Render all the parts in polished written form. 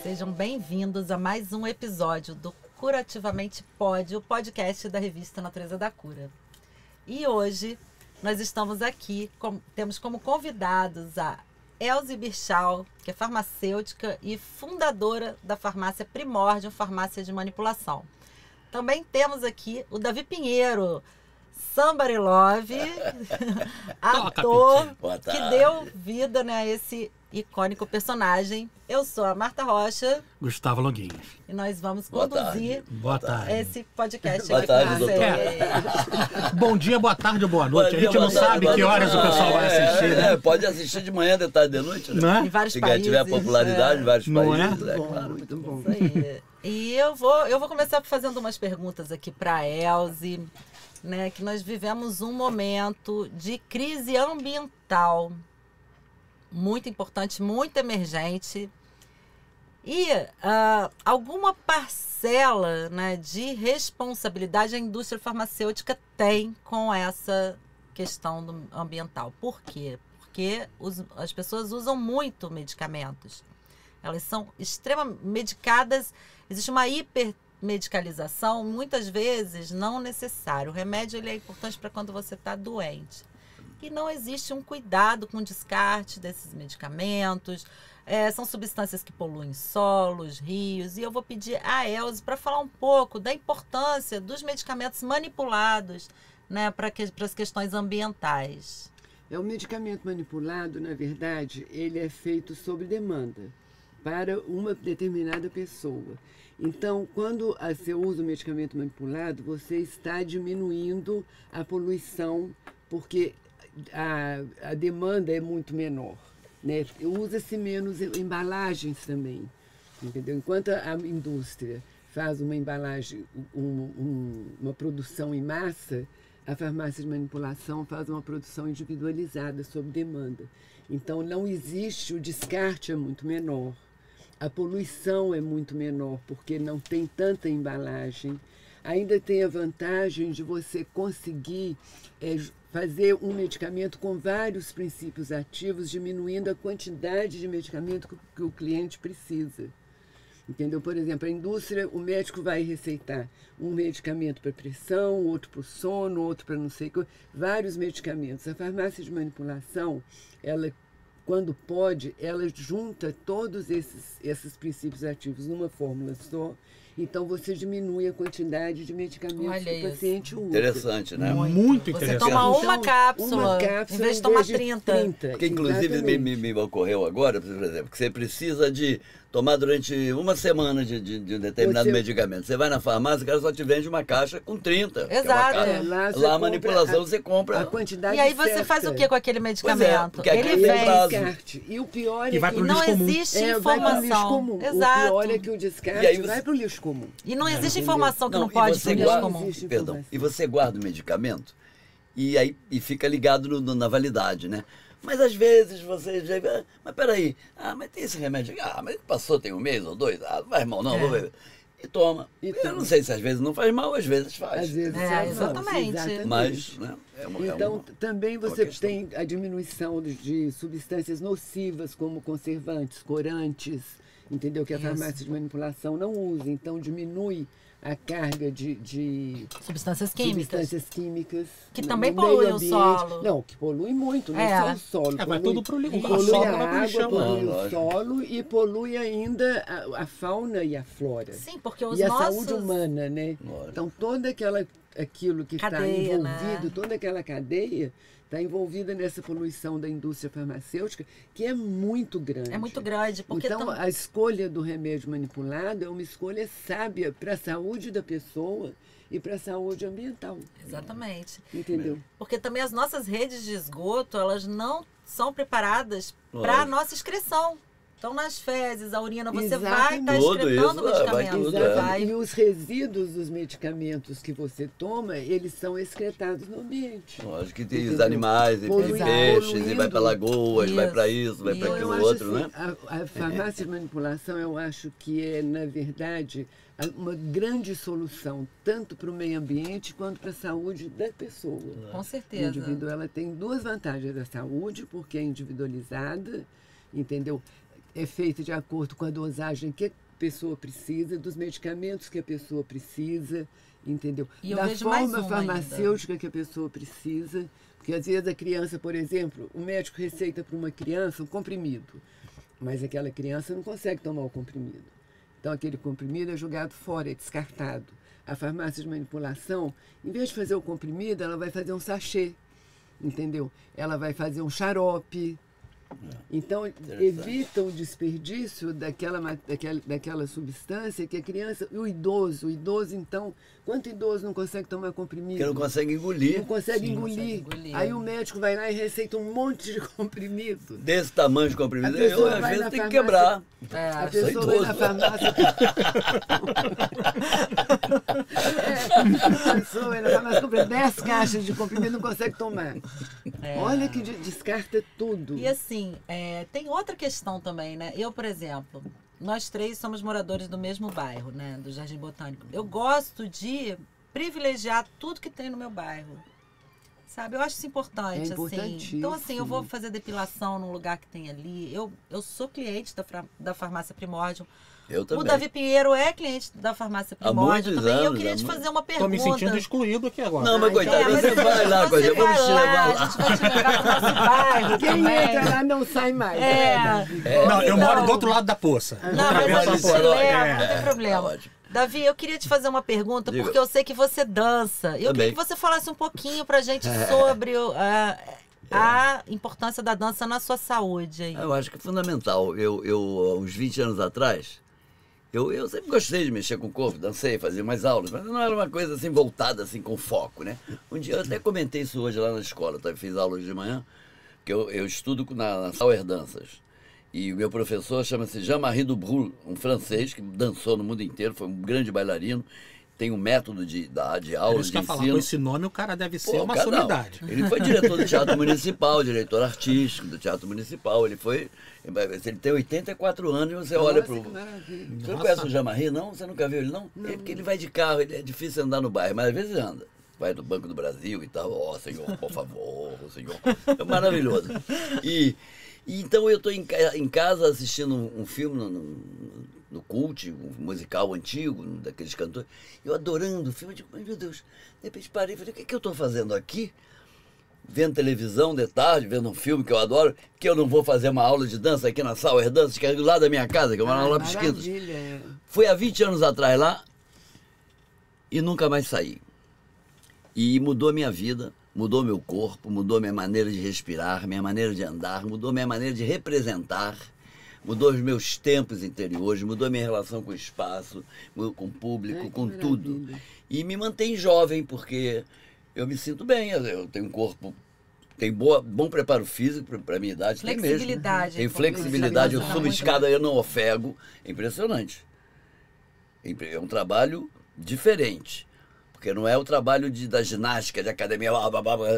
Sejam bem-vindos a mais um episódio do Curativamente Pode, o podcast da revista Natureza da Cura. E hoje nós estamos aqui, temos como convidados a Elze Birchal, que é farmacêutica e fundadora da farmácia Primórdio, farmácia de manipulação. Também temos aqui o Davi Pinheiro, Somebody Love, ator que deu vida, né, a esse icônico personagem. Eu sou a Marta Rocha. Gustavo Longuinho. E nós vamos conduzir esse podcast boa aqui tarde, com doutor. Bom dia, boa tarde ou boa noite. A gente não sabe que horas o pessoal vai assistir, né? Pode assistir de manhã, de tarde, de noite, né? Em vários Se países. tiver popularidade em vários Não países. é? Claro, Muito bom. Isso aí. E eu vou começar fazendo umas perguntas aqui para a Elze, né, que nós vivemos um momento de crise ambiental muito importante, muito emergente. E alguma parcela, né, de responsabilidade a indústria farmacêutica tem com essa questão ambiental. Por quê? Porque as pessoas usam muito medicamentos. Elas são extremamente medicadas, existe uma hipermedicalização, muitas vezes não necessário. O remédio ele é importante para quando você está doente. E não existe um cuidado com o descarte desses medicamentos. São substâncias que poluem solos, rios. E eu vou pedir a Elze para falar um pouco da importância dos medicamentos manipulados, né, para as questões ambientais. O medicamento manipulado, na verdade, ele é feito sob demanda para uma determinada pessoa. Então, quando você usa o medicamento manipulado, você está diminuindo a poluição, porque a demanda é muito menor, né? Usa-se menos embalagens também, entendeu? Enquanto a indústria faz uma embalagem, uma produção em massa, a farmácia de manipulação faz uma produção individualizada, sob demanda. Então, não existe, o descarte é muito menor, a poluição é muito menor, porque não tem tanta embalagem. Ainda tem a vantagem de você conseguir fazer um medicamento com vários princípios ativos, diminuindo a quantidade de medicamento que o cliente precisa. Entendeu? Por exemplo, a indústria, o médico vai receitar um medicamento para pressão, outro para o sono, outro para não sei o que, vários medicamentos. A farmácia de manipulação, ela, quando pode, ela junta todos esses princípios ativos numa fórmula só. Então, você diminui a quantidade de medicamentos que o paciente usa. Interessante, né? Muito interessante. Você toma uma cápsula em vez de tomar 30. Porque, inclusive, me ocorreu agora, por exemplo, que você precisa de tomar durante uma semana de determinado medicamento. Você vai na farmácia, o cara só te vende uma caixa com 30. Exato. Lá a manipulação você compra a quantidade E aí você certa. faz o que com aquele medicamento? Porque Ele tem vem. prazo. E o pior E é vai que pro não lixo comum. existe vai pro lixo informação. comum. Exato. O pior é que o descarte E aí você- vai pro lixo comum. E não existe Entendeu? informação que não e pode você ser lixo guarda- comum. Existe Perdão. informação. E você guarda o medicamento e fica ligado na validade, né? Mas às vezes você já... Mas peraí, mas tem esse remédio aqui. Mas passou tem um mês ou dois. Não faz mal não, vou ver. E toma. Eu não sei se às vezes não faz mal, às vezes faz. Às vezes exatamente. Mas, né? Então, também uma você questão. tem a diminuição de substâncias nocivas, como conservantes, corantes, entendeu? Que a Isso. farmácia de manipulação não usa. Então, diminui a carga de Substâncias químicas. substâncias químicas Que no também meio poluem o ambiente. solo. Não, que polui muito, não É. só o solo. Vai tudo pro lixo. A Polui sobra a vai pro água, lixão. polui o Lógico. solo e polui ainda a fauna e a flora. Sim, porque os E a nossos... saúde humana, né? Lógico. Então, aquilo que está Cadeia, envolvido, né? toda aquela cadeia, está envolvida nessa poluição da indústria farmacêutica, que é muito grande. É muito grande, porque Então, a escolha do remédio manipulado é uma escolha sábia para a saúde da pessoa e para a saúde ambiental. Exatamente. Entendeu? Porque também as nossas redes de esgoto, elas não são preparadas para a Lógico. nossa excreção. Então, nas fezes, a urina, você vai Exatamente. estar Tudo excretando o isso, vai medicamento. tudo, Você é. vai... E os resíduos dos medicamentos que você toma, eles são excretados no ambiente. Lógico que tem os Entendeu? animais, e tem Poluindo, peixes, e vai para lagoas, vai para Isso, isso, vai para isso. aquilo Eu acho outro, assim, né? a farmácia de manipulação, eu acho que é, na verdade, uma grande solução, tanto para o meio ambiente quanto para a saúde da pessoa. Com O certeza. indivíduo, ela tem duas vantagens da saúde, porque é individualizada, entendeu? é feita de acordo com a dosagem que a pessoa precisa, dos medicamentos que a pessoa precisa, entendeu? E eu da vejo mais forma uma farmacêutica que a pessoa precisa, porque às vezes a criança, por exemplo, o médico receita para uma criança um comprimido, mas aquela criança não consegue tomar o comprimido. Então aquele comprimido é jogado fora, é descartado. A farmácia de manipulação, em vez de fazer o comprimido, ela vai fazer um sachê, entendeu? Ela vai fazer um xarope. Então, evita o desperdício daquela substância que a criança... E o idoso, então, quanto idoso não consegue tomar comprimido? Porque não consegue engolir. Não consegue engolir. Aí o médico vai lá e receita um monte de comprimido. Desse tamanho de comprimido, A pessoa às vai vezes na tem que farmácia- quebrar. A Sou pessoa vai na idoso. farmácia... A pessoa vai na farmácia, compra 10 caixas de comprimido e não consegue tomar. Olha que descarta tudo. E assim, tem outra questão também, né? Eu, por exemplo, nós três somos moradores do mesmo bairro, né? Do Jardim Botânico. Eu gosto de privilegiar tudo que tem no meu bairro. Sabe? Eu acho isso importante, É assim. importantíssimo. Então, assim, eu vou fazer depilação num lugar que tem ali. Eu sou cliente da farmácia Primórdio. Eu O também. Davi Pinheiro é cliente da farmácia Primórdio muitos também. E eu anos, queria há te muito- fazer uma Tô pergunta. me sentindo excluído aqui agora. Não, mas coitado, mas você vai lá, você vamos vai te levar lá. lá. A gente vai te levar pro nosso bairro Quem também. entra lá não sai mais. Não, eu Não. moro do outro lado da poça. Não, mas a Atravessa gente a porta. leva, não É, tem problema. tá ótimo. Davi, eu queria te fazer uma pergunta, Diga. porque eu sei que você dança. Eu queria Também. que você falasse um pouquinho pra gente sobre a importância da dança na sua saúde. Aí. Eu acho que é fundamental. Eu uns 20 anos atrás, eu sempre gostei de mexer com o corpo, dancei, fazia umas aulas, mas não era uma coisa assim voltada assim com foco, né? Um dia eu até comentei isso hoje lá na escola, tá? Eu fiz aulas de manhã, porque eu estudo na Sauer Danças. E o meu professor chama-se Jean-Marie Dubrul, um francês que dançou no mundo inteiro, foi um grande bailarino, tem um método de É aula, isso de que eu ia falar, ensino. com esse nome o cara deve ser Pô, uma cara, não. sumidade. Ele foi diretor do Teatro Municipal, diretor artístico do Teatro Municipal. Ele tem 84 anos e você olha pro... que maravilha. Você não conhece o Jean-Marie, não? Você nunca viu ele, não? É porque ele vai de carro, é difícil andar no bairro, mas às vezes anda. Vai do Banco do Brasil e tal. Ó, senhor, por favor, senhor. É maravilhoso. E então eu estou em casa assistindo um filme no Cult, um musical antigo, daqueles cantores. Eu adorando o filme, eu digo, meu Deus, de repente parei e falei, o que é que eu estou fazendo aqui? Vendo televisão de tarde, vendo um filme que eu adoro, que eu não vou fazer uma aula de dança aqui na Sauer Danças, que é do lado da minha casa, que eu moro na Lopes Quintos. Maravilha. Fui há 20 anos atrás lá e nunca mais saí. E mudou minha vida, mudou meu corpo, mudou minha maneira de respirar, minha maneira de andar, mudou minha maneira de representar, mudou os meus tempos interiores, mudou minha relação com o espaço, com o público, Ai, que com tudo. maravilha. E me mantém jovem, porque eu me sinto bem, eu tenho um corpo, tem bom preparo físico para a minha idade, tem mesmo. Flexibilidade. Tem flexibilidade, eu Tá subo muito escada, eu não ofego, é impressionante. É um trabalho diferente. Porque não é o trabalho da ginástica, de academia,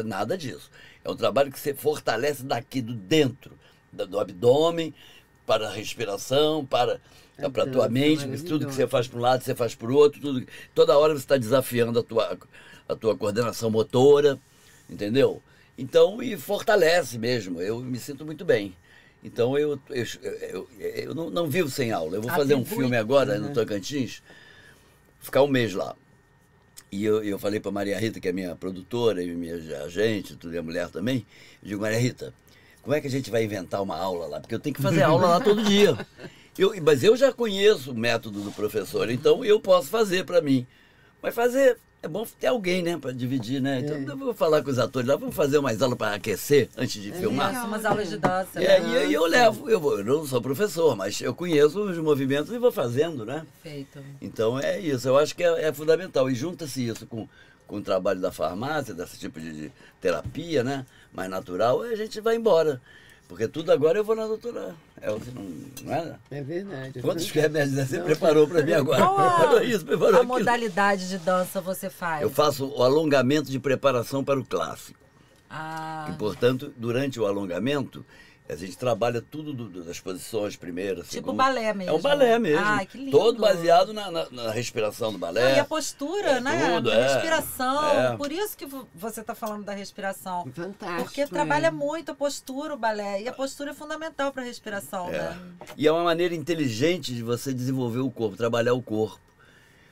nada disso. É um trabalho que você fortalece daqui do dentro, do abdômen, para a respiração, para a tua dança mente, tudo que você faz para um lado, você faz para o outro, toda hora você está desafiando a tua coordenação motora, entendeu? Então, e fortalece mesmo, eu me sinto muito bem. Então, eu não vivo sem aula. Eu vou fazer um filme agora no Tocantins, ficar um mês lá. E eu falei para Maria Rita, que é minha produtora e minha agente, tudo, e a mulher também, eu digo, Maria Rita, como é que a gente vai inventar uma aula lá? Porque eu tenho que fazer aula lá todo dia. Mas eu já conheço o método do professor, então eu posso fazer para mim. Mas fazer, é bom ter alguém, né, para dividir, né? Então eu vou falar com os atores lá, vamos fazer umas aulas para aquecer antes de filmar. Isso, umas aulas de dança. E aí eu levo, eu não sou professor, mas eu conheço os movimentos e vou fazendo, né? Perfeito. Então é isso, eu acho que é fundamental. E junta-se isso com o trabalho da farmácia, desse tipo de terapia, né? Mais natural, a gente vai embora. Porque tudo agora eu vou na doutora Elze, não é? É verdade. Quantos remédios você preparou para mim agora? Preparou isso, preparou a aquilo. modalidade de dança você faz? Eu faço o alongamento de preparação para o clássico. Ah, E, portanto, durante o alongamento, A gente trabalha tudo das posições, primeira, Tipo segunda. balé mesmo. É um balé mesmo. Ai, que lindo. Todo baseado na respiração do balé. E a postura, né? tudo, A respiração. é. Por isso que você está falando da respiração. Fantástico. Porque trabalha muito a postura, o balé. E a postura é fundamental para a respiração, né? E é uma maneira inteligente de você desenvolver o corpo, trabalhar o corpo.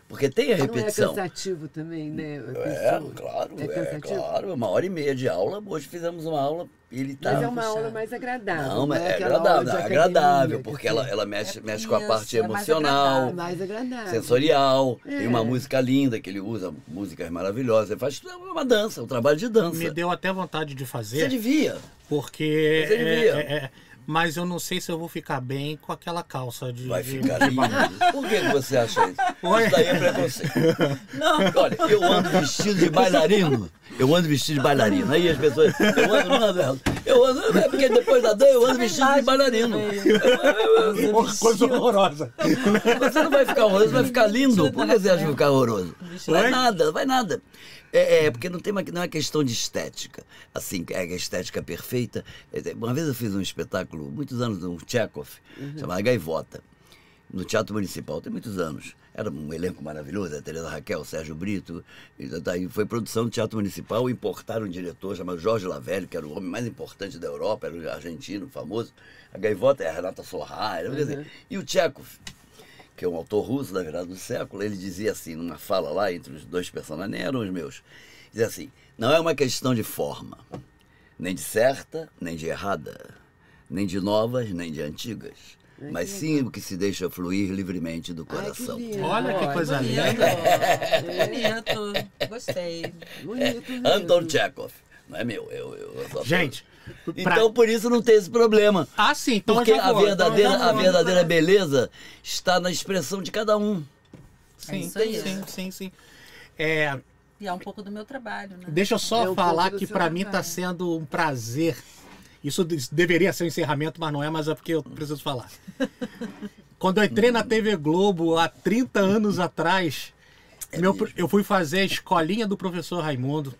Porque tem a repetição. Não é cansativo também, né? Claro, É cansativo? claro. 1h30 de aula. Hoje fizemos uma aula e ele tá... Mas é uma aula mais agradável. Não, mas é é aquela aula agradável, de é academia, agradável, quer porque dizer, ela mexe com a parte isso, é mais emocional, mais agradável. sensorial, É. tem uma música linda que ele usa, músicas maravilhosas, ele faz uma dança, um trabalho de dança. Me deu até vontade de Você fazer, devia. porque... Você devia. Mas eu não sei se eu vou ficar bem com aquela calça de... Vai de- ficar de lindo. balé. Por que você acha isso? Oi? Isso daí é preconceito. Não. Olha, eu ando vestido de bailarino. Eu ando vestido de bailarino. Aí as pessoas... Eu ando, é porque depois da dança eu ando vestido de bailarino. Coisa horrorosa. Você não vai ficar horroroso, vai ficar lindo. Por que você acha que vai ficar horroroso? Vai Oi? nada, vai nada. Porque não é questão de estética. Assim, é a estética perfeita. Uma vez eu fiz um espetáculo, muitos anos, um Tchekhov, chamado Gaivota, no Teatro Municipal, tem muitos anos. Era um elenco maravilhoso, a Teresa Raquel, o Sérgio Brito. E foi produção do Teatro Municipal, importaram um diretor chamado Jorge Lavelli, que era o homem mais importante da Europa, era um argentino famoso. A Gaivota é a Renata Sorra, quer dizer, e o Tchekhov, que é um autor russo da virada do século, ele dizia assim, numa fala lá entre os dois personagens, nem eram os meus, dizia assim, não é uma questão de forma, nem de certa, nem de errada, nem de novas, nem de antigas, mas sim o que se deixa fluir livremente do coração. Olha que coisa Bonito. linda. Bonito. Gostei. Bonito mesmo. Anton Tchekhov, não é meu, eu só Gente, Então, por isso não tem esse problema. Ah, sim. Então Porque eu já a vou. verdadeira, Então eu já a vou. verdadeira beleza está na expressão de cada um. Sim, isso aí. sim. E é um pouco do meu trabalho, né? Deixa eu só É um falar pouco do que seu para mim está trabalho. sendo um prazer. Isso deveria ser um encerramento, mas não é, mas é porque eu preciso falar. Quando eu entrei na TV Globo há 30 anos atrás, eu fui fazer a escolinha do professor Raimundo.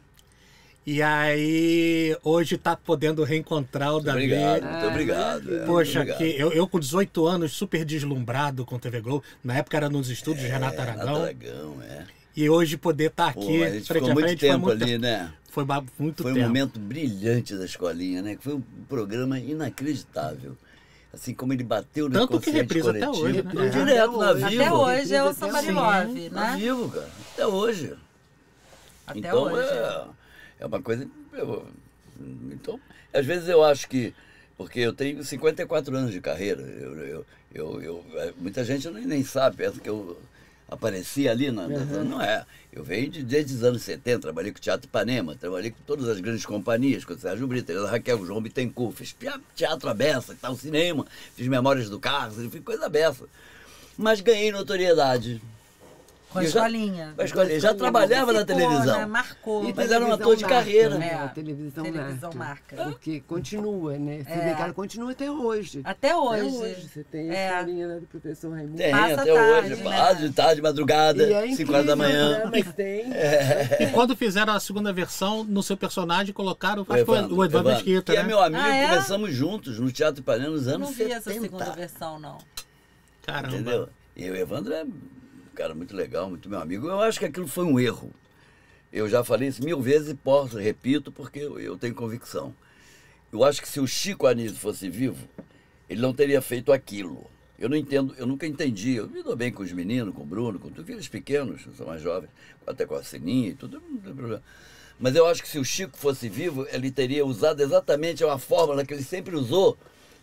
E aí, hoje está podendo reencontrar o Davi. Muito obrigado. Poxa, Muito que eu com 18 anos, super deslumbrado com TV Globo. Na época era nos estúdios de Renato Aragão. Aragão, E hoje poder estar Pô, aqui, mas a gente frente ficou a muito frente, tempo foi muito ali, né? Foi muito Foi um tempo. momento brilhante da escolinha, né? Foi um programa inacreditável. Assim como ele bateu no Tanto que inconsciente reprisa até coletivo. hoje, né? Direto na Vivo. Até hoje é o Sim. Somebody Love, Na né? Vivo, cara. Até hoje. Até Então, hoje. é uma coisa... Então, às vezes eu acho que... Porque eu tenho 54 anos de carreira. Muita gente nem sabe, pensa que eu apareci ali. Não é. Eu venho desde os anos 70, trabalhei com o Teatro Ipanema, trabalhei com todas as grandes companhias, com o Sérgio Brito, Teresa Raquel, o João Bittencourt, fiz teatro à beça, tal, cinema, fiz Memórias do Carlos, fiz coisa à beça. Mas ganhei notoriedade. Com a Eu já- escolinha. Com a escolinha. Já trabalhava na Ficou, televisão. né? Marcou. E Mas era um televisão ator de marca, carreira. Né? É, A televisão marca. Porque continua, né? Você É. vê que ela continua até hoje. Até hoje. Você tem É. a historinha lá do professor Raimundo. Tem, Passa até tarde, hoje. né? Quase tarde, madrugada, E é 5 horas da incrível, manhã. né? Mas tem. E quando fizeram a segunda versão, no seu personagem colocaram acho que foi o Evandro Evandro, Mesquita, que né? é meu amigo, Ah, é? começamos juntos no Teatro Ipanema nos Eu anos não vi 70. essa segunda versão, não. Caramba. Entendeu? E o Evandro é um cara muito legal, muito meu amigo. Eu acho que aquilo foi um erro. Eu já falei isso 1000 vezes e repito, porque eu tenho convicção. Eu acho que se o Chico Anísio fosse vivo, ele não teria feito aquilo. Eu não entendo, eu nunca entendi. Eu me dou bem com os meninos, com o Bruno, com tudo, eles pequenos, são mais jovens, até com a Sininha e tudo, não tem problema. Mas eu acho que se o Chico fosse vivo, ele teria usado exatamente uma fórmula que ele sempre usou,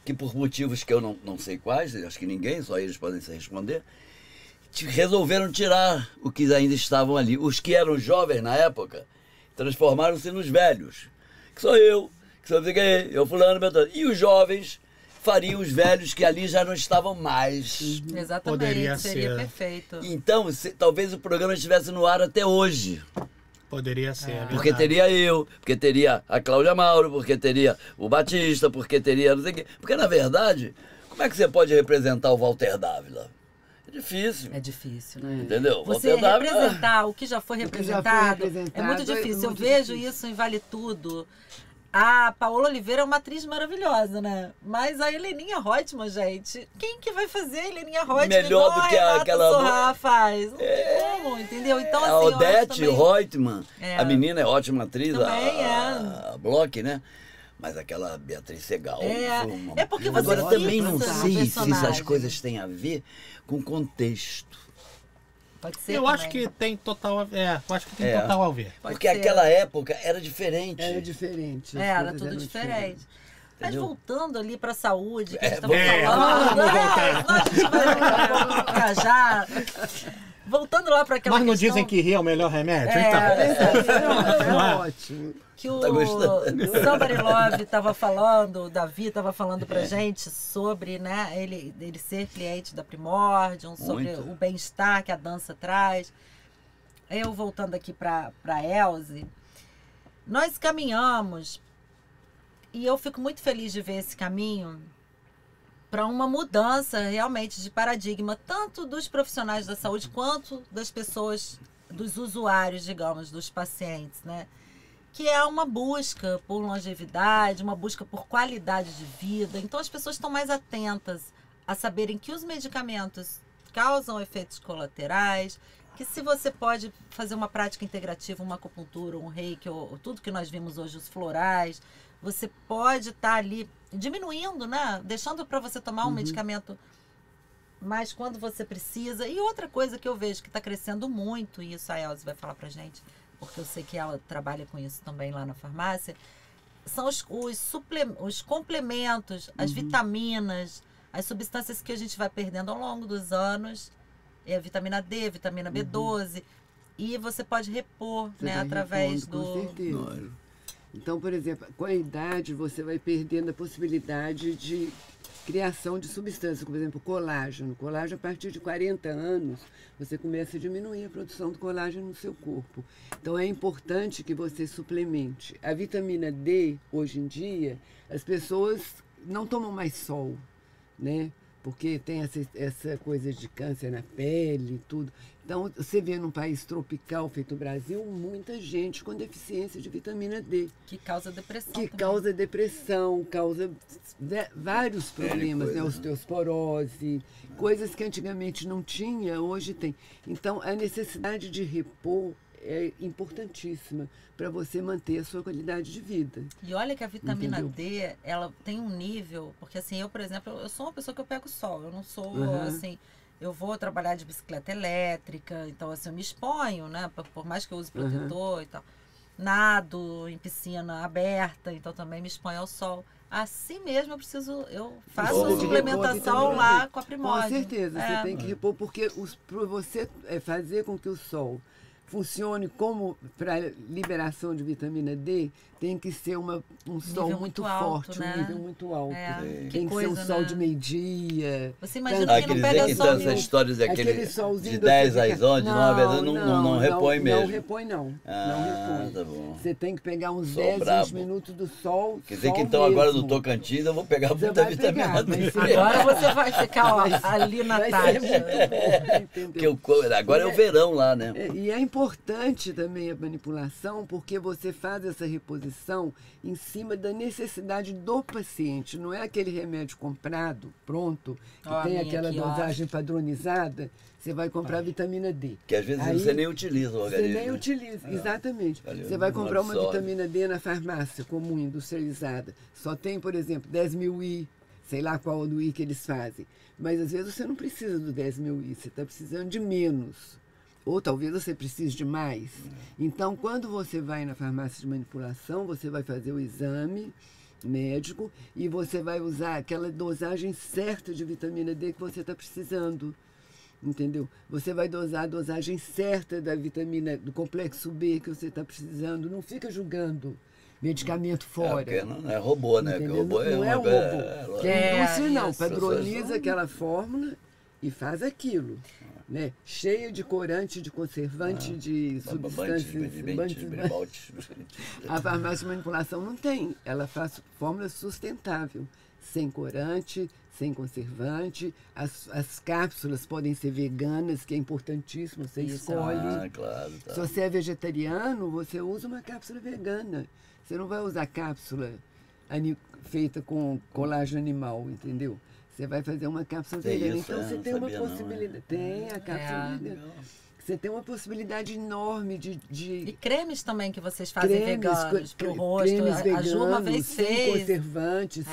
que por motivos que eu não sei quais, acho que ninguém, só eles podem se responder, resolveram tirar o que ainda estavam ali. Os que eram jovens na época transformaram-se nos velhos, que sou eu, que sou eu, fulano, Beltrano. E os jovens fariam os velhos que ali já não estavam mais. Exatamente. Poderia Seria ser. perfeito. Então, talvez o programa estivesse no ar até hoje. Poderia ser, é Porque verdade. teria eu, porque teria a Cláudia Mauro, porque teria o Batista, porque teria não sei o quê. Porque, na verdade, como é que você pode representar o Walter Dávila? É difícil. É difícil, né? Entendeu? Você Walter Dávila- representar o que já foi O que já foi representado é representado muito é difícil. Eu muito vejo difícil. isso em Vale Tudo. A Paola Oliveira é uma atriz maravilhosa, né? Mas a Heleninha Reutemann, gente, quem que vai fazer a Heleninha Reutemann Melhor igual do que a Renata aquela... Sorrah faz? Não tem como, entendeu? Então, A assim, eu acho Odete também... Reutemann, É. a menina é ótima atriz, Também a Bloch, né? Mas aquela Beatriz Segal... É porque você Agora, fica também não pensando no sei se essas personagem. coisas têm a ver com contexto. Pode ser Eu também. acho que tem total a ver. Eu acho que tem É. total a ver. Pode Porque ser. aquela época era diferente. Era diferente. as Era coisas tudo eram diferente. Mas Entendeu? voltando ali para a saúde, que a gente vamos estava falando, senão a gente vai viajar. Voltando lá para aquela Mas não questão dizem que rir é o melhor remédio? É. Então. É Não é? ótimo. que o Tá gostando? Somebody Love estava falando, o Davi estava falando pra gente sobre, né, ele ser cliente da Primordium, sobre Muito. o bem-estar que a dança traz. Eu voltando aqui para Elze, nós caminhamos e eu fico muito feliz de ver esse caminho para uma mudança realmente de paradigma, tanto dos profissionais da saúde quanto das pessoas, dos usuários, digamos, dos pacientes, né? Que é uma busca por longevidade, uma busca por qualidade de vida. Então as pessoas estão mais atentas a saberem que os medicamentos causam efeitos colaterais, que se você pode fazer uma prática integrativa, uma acupuntura, um reiki, ou tudo que nós vimos hoje, os florais, você pode estar ali diminuindo, né? Deixando para você tomar um medicamento mais quando você precisa. E outra coisa que eu vejo que está crescendo muito, e isso a Elze vai falar para gente, porque eu sei que ela trabalha com isso também lá na farmácia, são os complementos, as vitaminas, as substâncias que a gente vai perdendo ao longo dos anos, é a vitamina D, vitamina B12, e você pode repor, Você né, vai através repondo, do... Com certeza. Então, por exemplo, com a idade você vai perdendo a possibilidade de criação de substâncias, como, por exemplo, colágeno. Colágeno, a partir de 40 anos, você começa a diminuir a produção do colágeno no seu corpo. Então, é importante que você suplemente. A vitamina D, hoje em dia, as pessoas não tomam mais sol, né? Porque tem essa coisa de câncer na pele e tudo. Então, você vê num país tropical feito o Brasil, muita gente com deficiência de vitamina D. Que causa depressão Que também. causa depressão, causa vários problemas, né? Osteoporose, coisas que antigamente não tinha, hoje tem. Então, a necessidade de repor é importantíssima para você manter a sua qualidade de vida. E olha que a vitamina Entendeu? D, ela tem um nível, porque assim, eu, por exemplo, eu sou uma pessoa que eu pego sol, eu não sou, assim, eu vou trabalhar de bicicleta elétrica, então assim, eu me exponho, né, por mais que eu use protetor e tal. Nado em piscina aberta, então também me exponho ao sol. Assim mesmo eu faço Precisa a de suplementação repor lá vitamina D. com a Primordium. Com certeza, É. você tem que repor, porque para você fazer com que o sol funcione como para liberação de vitamina D, tem que ser um sol Nível muito muito alto, forte, né? um nível muito alto. É, Tem que que coisa, ser um sol né? de meio-dia. Você imagina que não Aqueles pega que sol tem nenhum. essas histórias de Aquele solzinho de do 10 outro às dia. 11, 9 às 11, não repõe mesmo. Não repõe, não. Ah, Não repõe. tá bom. Você tem que pegar uns Sou 10, brabo. 20 minutos do sol. Quer dizer sol que então agora no mesmo. Tocantins eu vou pegar Você muita vai vitamina pegar, D. vai ser- Agora você vai ficar ó, ali na Vai taxa. ser muito bom, entendeu? Porque agora é o verão lá, né? E é importante também a manipulação, porque você faz essa reposição em cima da necessidade do paciente. Não é aquele remédio comprado, pronto, que Ó, a tem minha aquela aqui, ó. dosagem padronizada. Você vai comprar vitamina D. Que às vezes Aí, você nem utiliza o Você organismo. nem né? utiliza, exatamente. Ali Você vai não comprar uma absorve. vitamina D na farmácia comum, industrializada. Só tem, por exemplo, 10.000 I, sei lá qual do I que eles fazem. Mas às vezes você não precisa do 10.000 I, você está precisando de menos. Ou talvez você precise de mais. Então, quando você vai na farmácia de manipulação, você vai fazer o exame médico e você vai usar aquela dosagem certa de vitamina D que você está precisando. Entendeu? Você vai dosar a dosagem certa da vitamina, do complexo B que você está precisando. Não fica julgando medicamento fora. Porque não é robô, né? Porque Entendeu? robô é Não é uma um coisa- robô. lógico. Que a indústria não, isso. padroniza aquela fórmula e faz aquilo. Né? Cheio de corante, de conservante, de substâncias. A farmácia de manipulação não tem. Ela faz fórmula sustentável, sem corante, sem conservante. As cápsulas podem ser veganas, que é importantíssimo, você escolhe. Ah, claro. Tá. Se você é vegetariano, você usa uma cápsula vegana. Você não vai usar cápsula feita com colágeno animal, entendeu? Você vai fazer uma cápsula vegana. Então você tem uma possibilidade. Tem a cápsula vegana. Você tem uma possibilidade enorme de... E cremes também que vocês fazem veganos para o rosto. Cremes veganos, a Ju uma vez sem fez. conservante,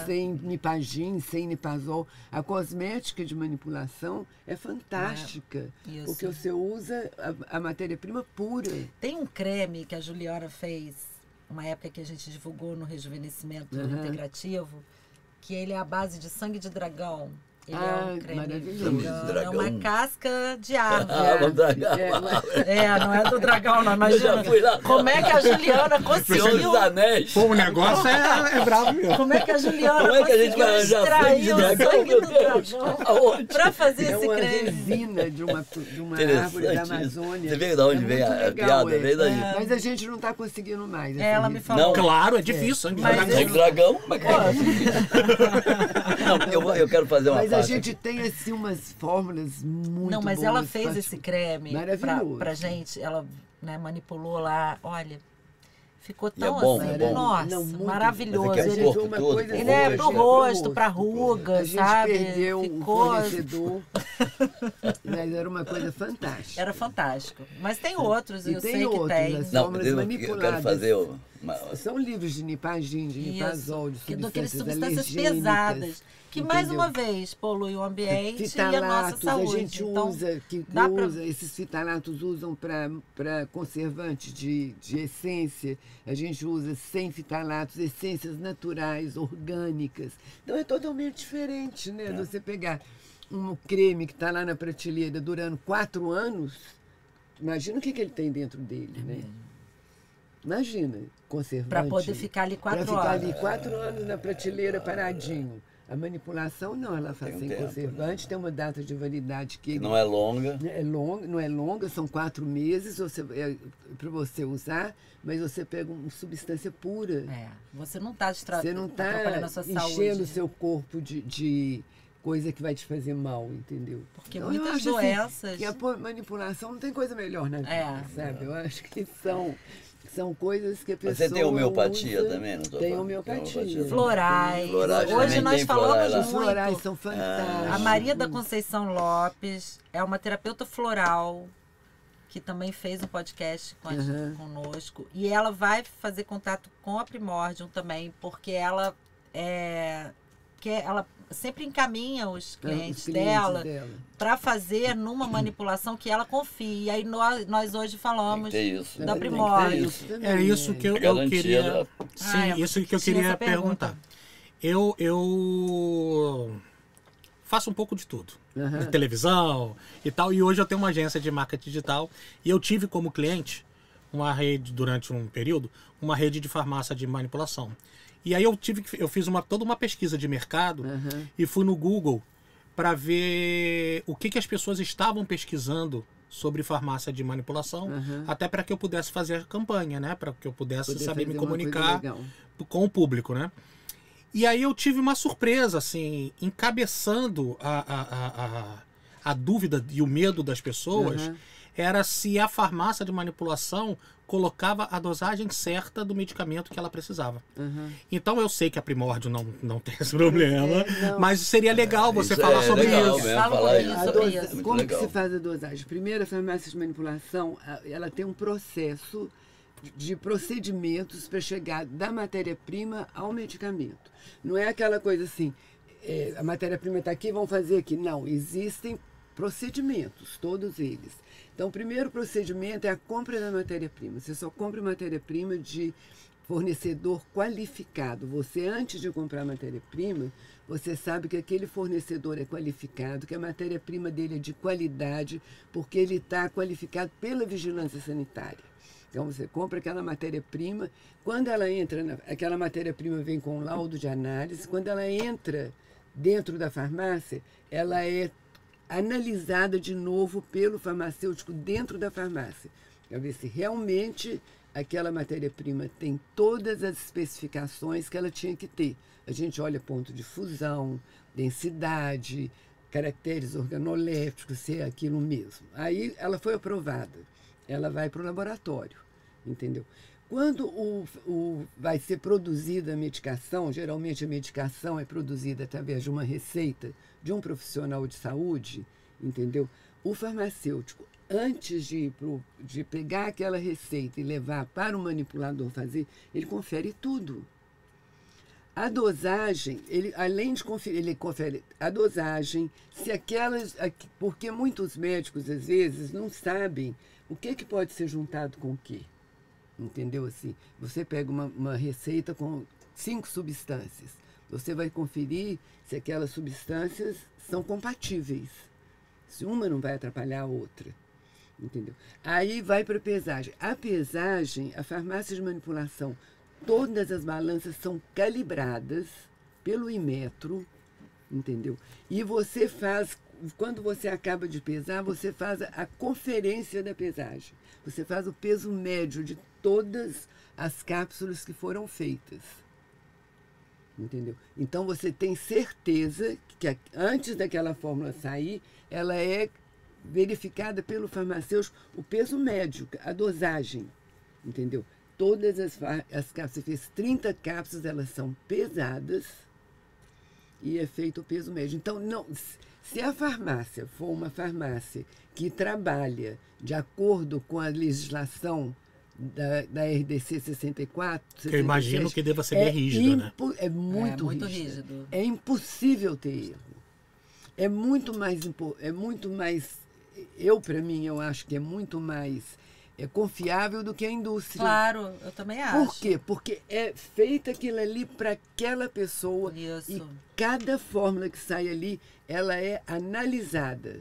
sem nipagin, sem nipazol. A cosmética de manipulação é fantástica. Porque você usa a matéria-prima pura. Tem um creme que a Juliana fez, uma época que a gente divulgou no Rejuvenescimento Integrativo, que ele é à base de sangue de dragão. Ele é um creme vegano, é uma casca de árvore. Não é do dragão, não. Imagina como é que a Juliana conseguiu... Pô, o negócio é bravo mesmo. Como é que a Juliana conseguiu extrair o sangue do dragão para fazer esse creme? É uma resina de uma árvore da Amazônia. Você vê de onde veio a piada? Veio daí. Mas a gente não está conseguindo mais. Ela me falou. Não, claro, é difícil. Sangue de dragão? Mas eu quero fazer uma a gente tem, assim, umas fórmulas muito Não, mas boas, ela fez esse creme pra gente. Ela manipulou lá. Olha, ficou tão nossa, maravilhoso. Ele é pro rosto, pra rugas, sabe? A gente perdeu um fornecedor, mas era uma coisa fantástica. Era fantástico. Mas tem outros, eu sei que tem. As fórmulas manipuladas. Eu quero fazer São livres de nipagin, de nipazol, de substâncias pesadas, que mais uma vez poluem o ambiente e a nossa saúde. A gente usa, esses fitalatos usam para conservantes de essência, a gente usa sem fitalatos, essências naturais, orgânicas. Então é totalmente diferente, né? Você pegar um creme que está lá na prateleira durando 4 anos, imagina o que ele tem dentro dele, né? Imagina, conservante. Para poder ficar ali 4 horas. Para ficar ali 4 anos na prateleira paradinho. A manipulação não, ela faz sem conservante, tem uma data de validade que não é longa. Não é longa, são 4 meses para você usar, mas você pega uma substância pura. Você não está atrapalhando a sua saúde. Enchendo o seu corpo de coisa que vai te fazer mal, entendeu? Porque então, muitas doenças... Assim, que a manipulação não tem coisa melhor na vida, sabe? Eu acho que são coisas que a pessoa Você tem homeopatia usa, também? Não tem homeopatia. Florais. Hoje nós falamos muito. Os florais são fantásticos. A Maria da Conceição Lopes é uma terapeuta floral que também fez um podcast conosco. E ela vai fazer contato com a Primordium também, porque ela sempre encaminha os clientes dela para fazer numa manipulação que ela confie. E aí nós hoje falamos da Primordium. É isso que eu queria. Sim, isso que eu queria perguntar. Eu faço um pouco de tudo. De televisão e tal. E hoje eu tenho uma agência de marketing digital. E eu tive como cliente uma rede, durante um período, uma rede de farmácia de manipulação. E aí eu fiz toda uma pesquisa de mercado e fui no Google para ver o que as pessoas estavam pesquisando sobre farmácia de manipulação, até para que eu pudesse fazer a campanha, né? Para que eu pudesse saber me comunicar com o público, né? E aí eu tive uma surpresa, assim, encabeçando a dúvida e o medo das pessoas, era se a farmácia de manipulação colocava a dosagem certa do medicamento que ela precisava. Então eu sei que a Primórdio não tem esse problema, mas seria legal você falar sobre isso. Como que se faz a dosagem? Primeiro, a farmácia de manipulação, ela tem um processo de procedimentos para chegar da matéria-prima ao medicamento. Não é aquela coisa assim, a matéria-prima está aqui, vamos fazer aqui. Não, existem procedimentos, todos eles. Então, o primeiro procedimento é a compra da matéria-prima. Você só compra matéria-prima de fornecedor qualificado. Você, antes de comprar a matéria-prima, você sabe que aquele fornecedor é qualificado, que a matéria-prima dele é de qualidade, porque ele está qualificado pela vigilância sanitária. Então, você compra aquela matéria-prima, quando ela entra, aquela matéria-prima vem com um laudo de análise, quando ela entra dentro da farmácia, ela é analisada de novo pelo farmacêutico dentro da farmácia, para ver se realmente aquela matéria-prima tem todas as especificações que ela tinha que ter. A gente olha ponto de fusão, densidade, caracteres organolépticos, se é aquilo mesmo. Aí ela foi aprovada, ela vai para o laboratório, entendeu? Quando vai ser produzida a medicação, geralmente a medicação é produzida através de uma receita de um profissional de saúde, entendeu? O farmacêutico, antes de pegar aquela receita e levar para o manipulador fazer, ele confere tudo. A dosagem, além de conferir, ele confere a dosagem, se porque muitos médicos, às vezes, não sabem o que pode ser juntado com o quê. Entendeu? Assim, você pega uma receita com 5 substâncias. Você vai conferir se aquelas substâncias são compatíveis. Se uma não vai atrapalhar a outra. Entendeu? Aí vai para a pesagem. A pesagem, a farmácia de manipulação, todas as balanças são calibradas pelo Inmetro, entendeu? E você faz, quando você acaba de pesar, você faz a conferência da pesagem. Você faz o peso médio de todas as cápsulas que foram feitas. Entendeu? Então você tem certeza que antes daquela fórmula sair, ela é verificada pelo farmacêutico, o peso médio, a dosagem. Entendeu? Todas as cápsulas, você fez 30 cápsulas, elas são pesadas e é feito o peso médio. Então, se a farmácia for uma farmácia que trabalha de acordo com a legislação da RDC 64, 67, eu imagino que deva ser bem rígido, né? É muito rígido. É impossível ter erro. É muito mais, para mim, eu acho que é muito mais confiável do que a indústria. Claro, eu também acho. Por quê? Porque é feita aquilo ali para aquela pessoa. Isso. E cada fórmula que sai ali, ela é analisada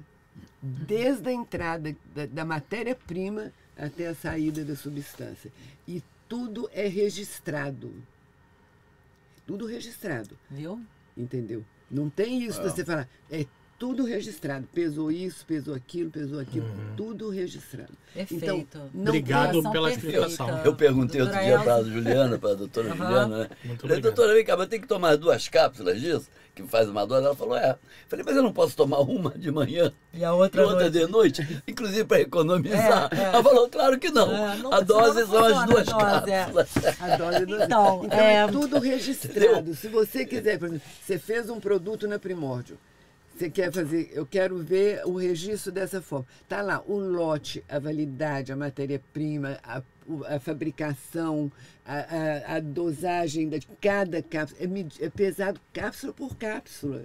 desde a entrada da matéria-prima até a saída da substância. E tudo é registrado. Tudo registrado. Viu? Entendeu? Não tem isso de você falar, é tudo registrado. Pesou isso, pesou aquilo, tudo registrado. Perfeito. Então, obrigado pela explicação. Eu perguntei outro dia para a Juliana, para a doutora Juliana, né? Muito Falei, obrigado. doutora, vem cá, mas tem que tomar 2 cápsulas disso, que faz uma dose? Ela falou, é. Falei, mas eu não posso tomar uma de manhã E a outra de noite, inclusive para economizar. Ela falou, claro que não. A dose são as 2 cápsulas. A dose Então, é tudo registrado. Se você quiser, por exemplo, você fez um produto na Primórdio, você quer fazer, eu quero ver o registro dessa forma. Está lá o lote, a validade, a matéria-prima, a fabricação, a dosagem de cada cápsula. É pesado cápsula por cápsula.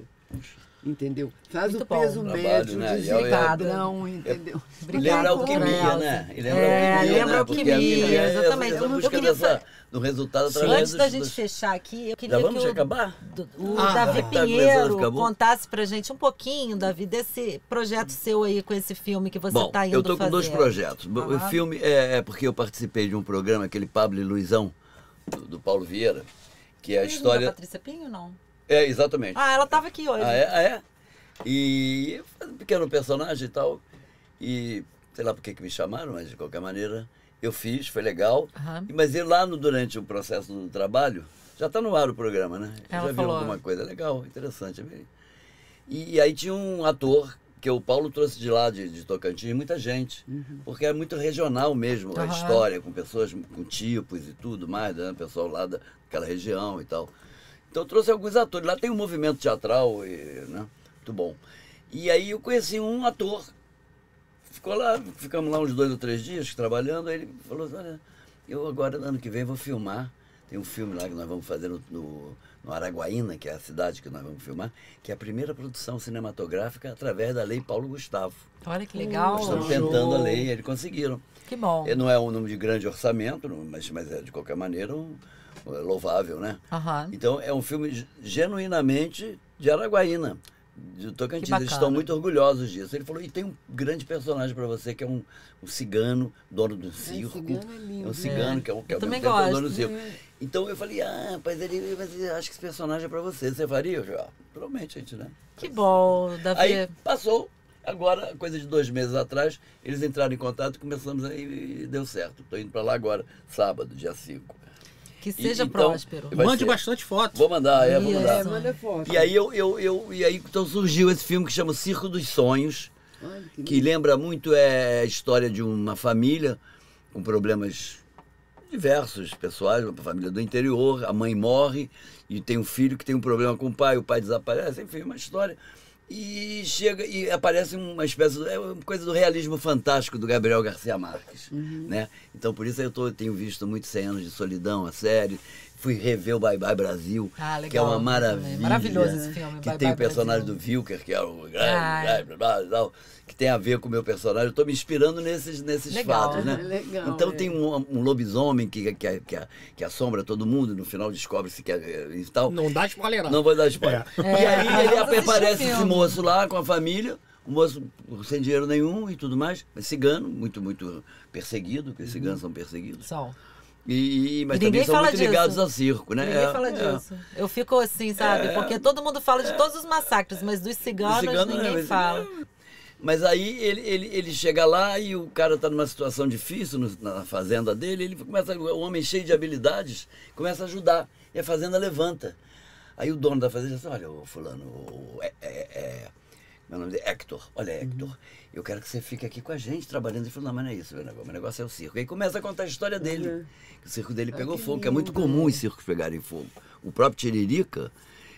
Entendeu? Faz Muito o peso bom. médio, Trabalho, né? desvio padrão, entendeu? Lembra a alquimia, né? E lembra a alquimia, lembra a alquimia, exatamente. Essa Eu busca queria do resultado através Antes da gente fechar aqui, eu queria Já vamos que acabar? o tá Davi começando a Pinheiro ficar bom? contasse pra gente um pouquinho, Davi, desse projeto seu aí com esse filme que você está indo eu tô com fazer. 2 projetos. O filme é porque eu participei de um programa, aquele Pablo e Luizão, do Paulo Vieira, que é a história... Da Patrícia Pinho, não? É, exatamente. Ah, ela estava aqui hoje. É? E faz um pequeno personagem e tal. E sei lá por que me chamaram, mas de qualquer maneira eu fiz, foi legal. Mas durante o processo do trabalho, já está no ar o programa, né? Ela já falou. viu alguma coisa legal, interessante. E aí tinha um ator que o Paulo trouxe de lá, de Tocantins, muita gente. Porque é muito regional mesmo a história, com pessoas com tipos e tudo mais, né? Pessoal lá daquela região e tal. Então eu trouxe alguns atores. Lá tem um movimento teatral, né? Muito bom. E aí eu conheci um ator, ficamos lá uns 2 ou 3 dias trabalhando, aí ele falou, olha, eu agora, ano que vem, vou filmar, tem um filme lá que nós vamos fazer no Araguaína, que é a cidade que nós vamos filmar, que é a primeira produção cinematográfica através da Lei Paulo Gustavo. Olha que legal. Estão tentando a lei, eles conseguiram. Que bom. Não é um número de grande orçamento, mas é de qualquer maneira louvável, né? Então é um filme genuinamente de Araguaína, de Tocantins. Eles estão muito orgulhosos disso. Ele falou, e tem um grande personagem para você, que é um cigano, dono do circo. Cigano é lindo. É um cigano que é o também dono do gosto. circo. Então eu falei, mas eu acho que esse personagem é para você. Você faria? Eu falei, provavelmente, gente, né? Que bom, Davi. Aí passou. Agora, coisa de 2 meses atrás, eles entraram em contato e começamos aí e deu certo. Estou indo para lá agora, sábado, dia 5. Que seja então, próspero. Mande bastante fotos. Vou mandar, vou Isso. mandar. Manda foto. E aí, e aí então surgiu esse filme que chama Circo dos Sonhos, Olha, que lembra muito a história de uma família com problemas diversos pessoais, uma família do interior, a mãe morre e tem um filho que tem um problema com o pai desaparece, enfim, uma história. E chega e aparece uma espécie uma coisa do realismo fantástico do Gabriel Garcia Marques, né? Então por isso eu tenho visto muito 100 Anos de Solidão, a série. Fui rever o Bye Bye Brasil, legal, que é uma maravilha. Maravilhoso esse filme. Que Bye tem Bye o personagem Brasil. do Wilker, que é o que tem a ver com o meu personagem. Eu estou me inspirando nesses Legal, fatos, né? legal, Então tem um lobisomem que assombra todo mundo, no final descobre-se que é e tal. Não dá spoiler, não. Não vou dar spoiler. E aí vamos assistir aparece o esse filme. moço lá com a família, um moço sem dinheiro nenhum e tudo mais, mas cigano, muito, muito perseguido, porque os ciganos são perseguidos. São. Mas E também ninguém são fala muito disso. ligados ao circo, né? Ninguém fala disso. Eu fico assim, sabe? Porque todo mundo fala de todos os massacres, mas dos ciganos ninguém fala. Mas aí ele chega lá e o cara está numa situação difícil na fazenda dele, ele começa, o homem cheio de habilidades, começa a ajudar. E a fazenda levanta. Aí o dono da fazenda diz, olha, o fulano, meu nome é Hector, olha, Hector, eu quero que você fique aqui com a gente trabalhando. Ele falou, não, mas não é isso, meu negócio é o circo. Aí começa a contar a história dele, que o circo dele pegou fogo, que é muito comum os circos pegarem fogo. O próprio Tiririca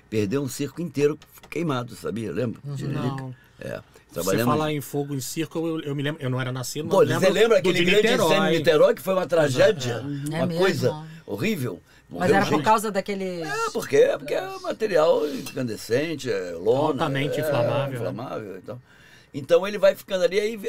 perdeu um circo inteiro queimado, sabia? Lembra? Tiririca? Não. Você Trabalhando... falar em fogo em circo, eu me lembro, eu não era nascido, Pô, mas você lembra do aquele de grande Niterói. incêndio em Niterói, que foi uma tragédia? É Uma mesmo? coisa horrível. Mas Morreu era por gente. causa daquele... Porque é material incandescente, é lona. Altamente inflamável. Então ele vai ficando ali, aí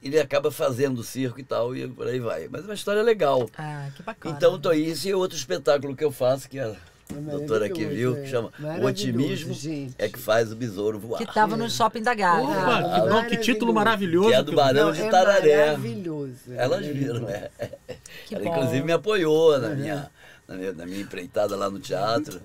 ele acaba fazendo o circo e tal, e por aí vai. Mas é uma história legal. Ah, que bacana. Então, isso e outro espetáculo que eu faço, que a doutora aqui viu, que chama O Maravilhoso, Otimismo gente. é que faz o besouro voar. Que tava no Shopping da Gávea. Opa, que título maravilhoso. Que é do Barão de Tararé. Maravilhoso. Elas viram, né? Que Ela bom. inclusive me apoiou na minha empreitada lá no teatro.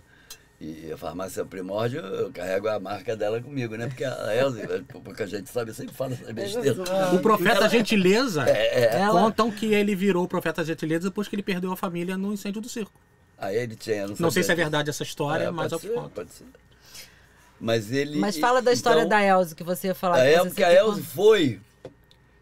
E a Farmácia Primórdio, eu carrego a marca dela comigo, né? Porque a Elza, pouca gente sabe, eu sempre falo essa besteira. O Profeta Gentileza, Ela- contam que ele virou o Profeta Gentileza depois que ele perdeu a família no incêndio do circo. Aí ele tinha... Não sei se é verdade essa história, mas é o pode que ser, conta. pode ser. Mas ele... Mas fala da história então, da Elza, que você ia falar. A que você Elza, porque a sempre Elza foi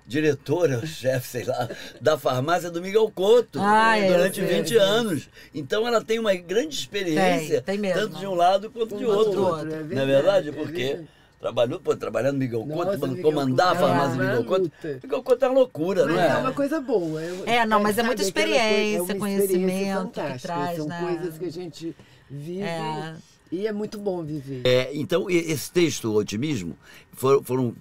diretora, chefe, sei lá, da farmácia do Miguel Couto durante eu sei, 20 anos. Então ela tem uma grande experiência, Tem mesmo. tanto de um lado quanto de Quanto outro. do outro, é Não é verdade, verdade? é Porque verdade. trabalhando no Miguel Nossa, Couto, Miguel comandar a Couto, farmácia do uma Miguel Couto. luta. Miguel Couto é uma loucura, Mas não é é? uma coisa boa. Não, mas é muita sabe, aquela experiência, é uma conhecimento experiência que fantástica. traz, São né? coisas que a gente vive e é muito bom viver. Então, esse texto, o Otimismo, foram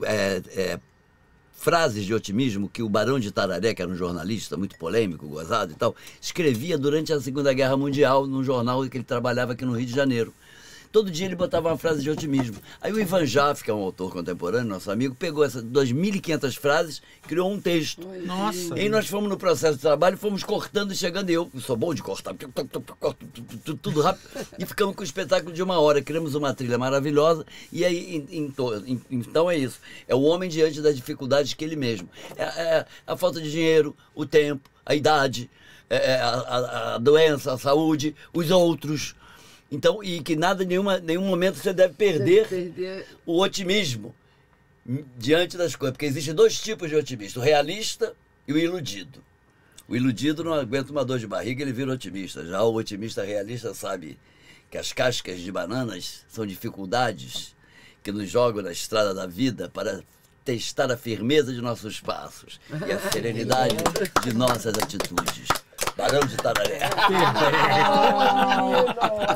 frases de otimismo que o Barão de Tararé, que era um jornalista muito polêmico, gozado e tal, escrevia durante a Segunda Guerra Mundial num jornal que ele trabalhava aqui no Rio de Janeiro. Todo dia ele botava uma frase de otimismo. Aí o Ivan Jaffe, que é um autor contemporâneo, nosso amigo, pegou essas 2.500 frases e criou um texto. Nossa. E aí nós fomos no processo de trabalho, fomos cortando e chegando, e eu sou bom de cortar, corto tudo rápido, e ficamos com o espetáculo de 1 hora, criamos uma trilha maravilhosa, e aí, então é isso, é o homem diante das dificuldades que ele mesmo, a falta de dinheiro, o tempo, a idade, a doença, a saúde, os outros. Então, e que nenhum momento você deve perder o otimismo diante das coisas. Porque existem 2 tipos de otimista, o realista e o iludido. O iludido não aguenta uma dor de barriga, ele vira otimista. Já o otimista realista sabe que as cascas de bananas são dificuldades que nos jogam na estrada da vida para testar a firmeza de nossos passos e a serenidade de nossas atitudes. Barão de Tararé.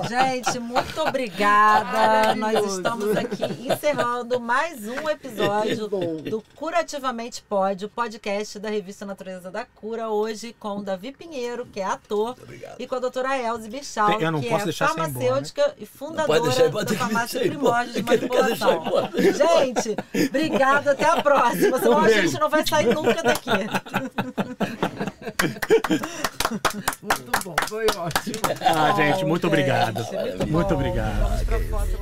Gente, muito obrigada. Nós estamos aqui encerrando mais um episódio do Curativamente Pode, o podcast da revista Natureza da Cura, hoje com o Davi Pinheiro, que é ator, e com a doutora Elze Bichal, Eu não que posso é deixar sem farmacêutica e fundadora da farmácia Primórdio de Quer deixar Manipulação. embora? Gente, obrigada, até a próxima. Senão a gente não vai sair nunca daqui. Muito bom, foi ótimo. Gente, muito obrigado. Gente, muito Muito bom. obrigado. Vamos pra foto.